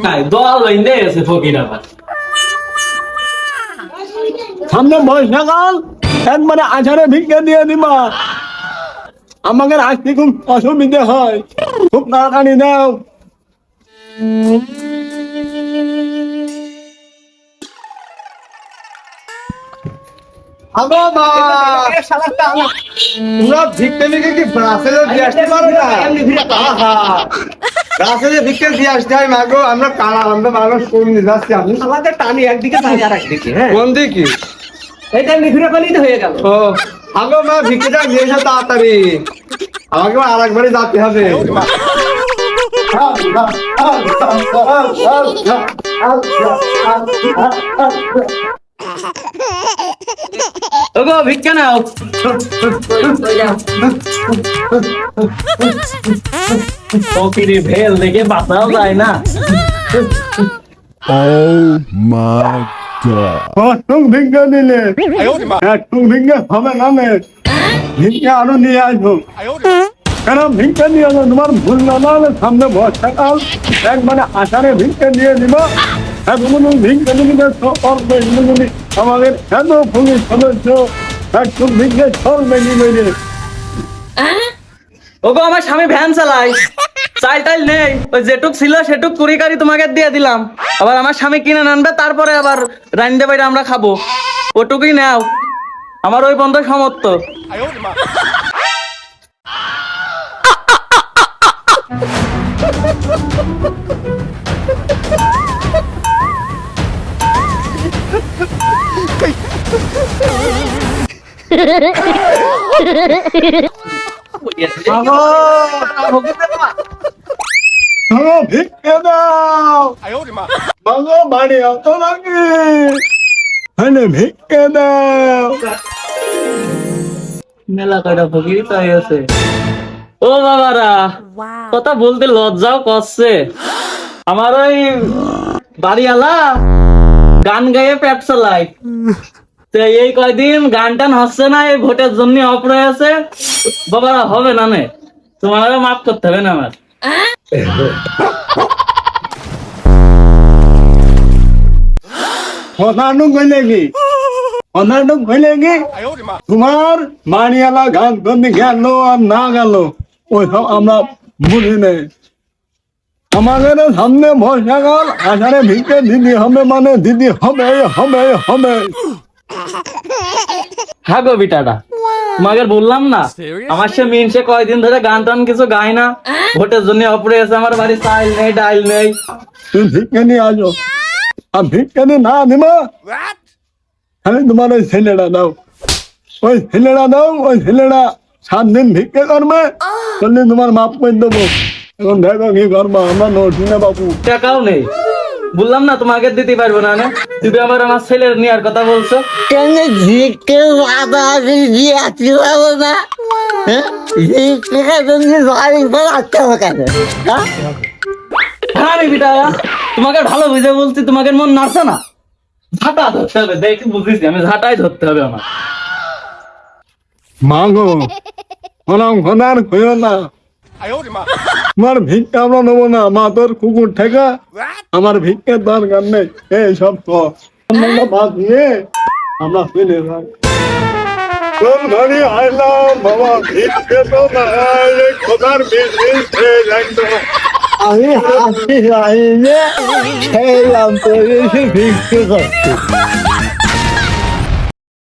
নাই দল বাইন্দে আছে ফকির আবার সামনে বর্ষাকাল একবারে আষাঢ়ে ভিক্ষা দিয়ে দিবা আমাকে আসতে খুব অসুবিধে হয় খুব তাড়াতাড়ি দাও আগো মা পুরা ভিক্ষা নিয়ে কি ব্রাসেলে দিয়ে আসতে পারো না ব্রাসেলে ভিক্ষা দিয়ে আসতে হয় মাগো আমরা কালা আমরা মানুষ কোন নিয়ে যাচ্ছি আমি আমাদের টানি একদিকে টানি আর একদিকে হ্যাঁ কোন দিকে এইটা নিঘুরে পানি তো হয়ে গেল ও আগো মা ভিক্ষাটা নিয়ে এসো তাড়াতাড়ি আমাকে আর একবারই যেতে হবে ওগো ভিক্ষা নাও ফকিরে ভেল দেখে বাঁচাও যায় না Oh my god. কটুক ভিক্ষা দিলে একটুক ভিক্ষা হবে না মে ভিক্ষা আরো নিয়ে আসবো কেন ভিক্ষা নিয়ে আসবো তোমার ভুল না হলে সামনে বর্ষাকাল একবারে আষাঢ়ে ভিক্ষা দিয়ে দিব এতগুলো ভিক্ষা দিলে করবে যদি আমাদের এত পুলিশ সদস্য একটু ভিক্ষা চলবে নিবে ওগো আমার স্বামী ভ্যান চালায় চাল টাইল নেই ওই যেটুক ছিল সেটুক কুড়ি কারি তোমাকে দিয়ে দিলাম আবার আমার স্বামী কিনে আনবে তারপরে আবার রান্দে বাইরে আমরা খাবো ওটুকুই নাও আমার ওই বন্ধ সমর্থ ভিক্ষা দাও বাংলা বাড়ি অত নাকি হ্যাঁ ভিক্ষা দাও মেলা কয়টা ফকির তাই আছে ও বাবারা কথা বলতে লজ্জাও করছে আমার ওই বাড়িওয়ালা গান গায়ে পেট চালায় তো এই কয়দিন গান টান হচ্ছে না এই ভোটের জন্য অফ রয়েছে বাবারা হবে না নে তোমার মাফ করতে হবে না আমার কথাটুক হইলে কি কথাটুক হইলে কি তোমার বাড়িওয়ালা গান যদি গেল আর না গেল ওইসব আমরা বুঝি নেই আমাদের সামনে বর্ষাকাল আষাঢ়ে ভিক্ষে দিদি হবে মানে দিদি হবে হবে হবে হ্যাঁ গো বিটাটা তোমাকে বললাম না আমার সে মিন সে কয়দিন ধরে গান টান কিছু গায় না ভোটের জন্য অপরে আছে আমার বাড়ি চাল নেই ডাইল নেই তুমি ভিক্ষে নিয়ে আসো আর ভিক্ষে নিয়ে না দিবা আমি তোমার ওই ছেলেটা দাও ওই ছেলেটা দাও ওই ছেলেটা 7 দিন ভিক্ষে করবে তাহলে তোমার মাপ করে দেবো এখন দেখো কি করবো আমরা নড়ছি না বাবু টাকাও নেই বললাম না তোমাকে দিতে পারবো না তুমি আবার আমার ছেলের নেওয়ার কথা বলছো কেন ভিক্ষে বাবা দিয়ে আসতে পারবো না ভিক্ষে তুমি বাড়ি করে আসতে হবে কেন হ্যাঁ রে বিটা তোমাকে ভালো বুঝে বলছি তোমাকে মন নাড়ছে না ঝাঁটা ধরতে হবে দেখি বুঝেছি আমি ঝাঁটাই ধরতে হবে আমার মাগো ওরম খোদার খুঁজো না আমার ভিক্ষা আমরা নেবো না মা তোর কুকুর ঠেকা আমার ভিক্ষের দরকার নেই এই সব ভাত নিয়ে আমরা ফিরে যাই কোন ঘরে আইলাম বাবা ভিক্ষে তো নাই খোদার বিজনেস একদম আমি হাসি আইনে খেলাম তো ভিক্ষে করছি